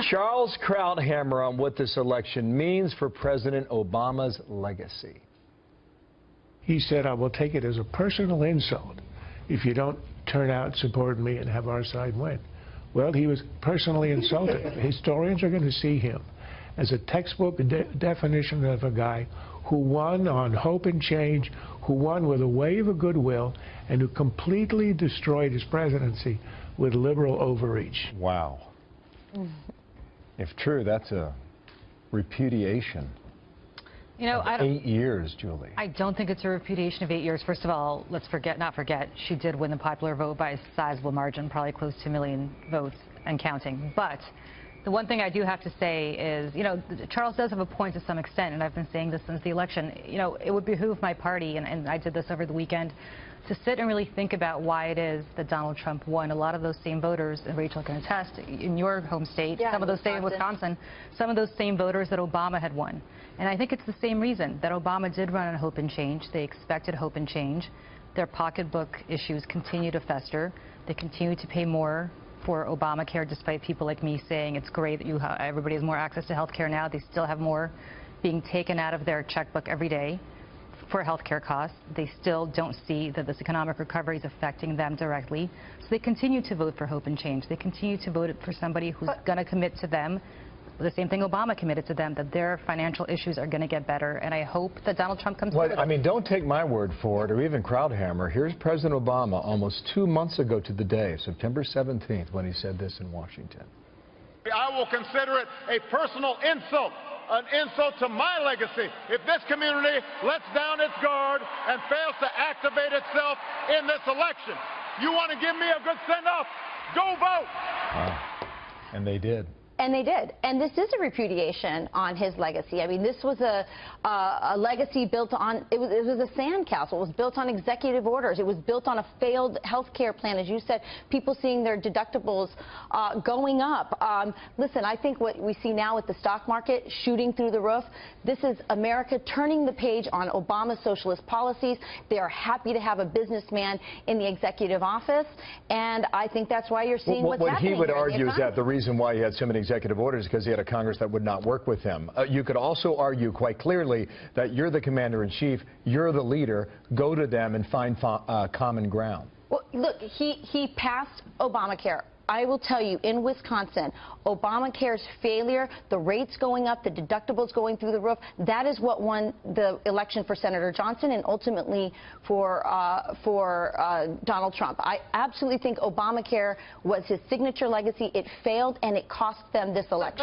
Charles Krauthammer on what this election means for President Obama's legacy. He said, I will take it as a personal insult if you don't turn out and support me and have our side win. Well, he was personally insulted. Historians are going to see him as a textbook definition of a guy who won on hope and change, who won with a wave of goodwill, and who completely destroyed his presidency with liberal overreach. Wow. If true, that's a repudiation. You know, 8 years, Julie. I don't think it's a repudiation of 8 years. First of all, let's not forget, she did win the popular vote by a sizable margin, probably close to 1 million votes and counting. But the one thing I do have to say is, you know, Charles does have a point to some extent, and I've been saying this since the election. You know, it would behoove my party, and I did this over the weekend, to sit and really think about why it is that Donald Trump won. A lot of those same voters, and Rachel can attest, in your home state, some of those same Wisconsin, some of those same voters that Obama had won. And I think it's the same reason that Obama did run on hope and change. They expected hope and change. Their pocketbook issues continue to fester. They continue to pay more for Obamacare, despite people like me saying it's great that everybody has more access to health care now. They still have more being taken out of their checkbook every day for health care costs. They still don't see that this economic recovery is affecting them directly. So they continue to vote for hope and change. They continue to vote for somebody who's going to commit to them the same thing Obama committed to them, that their financial issues are going to get better. And I hope that Donald Trump comes through. I mean, don't take my word for it, or even Krauthammer. Here's President Obama almost 2 months ago to the day, September 17th, when he said this in Washington. I will consider it a personal insult, an insult to my legacy, if this community lets down its guard and fails to activate itself in this election. You want to give me a good send-off? Go vote! And they did. And they did. And this is a repudiation on his legacy. I mean, this was a legacy built on, it was a sandcastle. It was built on executive orders. It was built on a failed health care plan. As you said, people seeing their deductibles going up. Listen, I think what we see now with the stock market shooting through the roof, this is America turning the page on Obama's socialist policies. They are happy to have a businessman in the executive office. And I think that's why you're seeing what's happening. What he would argue is that the reason why he had so many executive orders because he had a Congress that would not work with him. You could also argue quite clearly that you're the commander-in-chief, you're the leader, go to them and find common ground. Well, look, he passed Obamacare. I will tell you, in Wisconsin, Obamacare's failure, the rates going up, the deductibles going through the roof, that is what won the election for Senator Johnson and ultimately for Donald Trump. I absolutely think Obamacare was his signature legacy. It failed, and it cost them this election.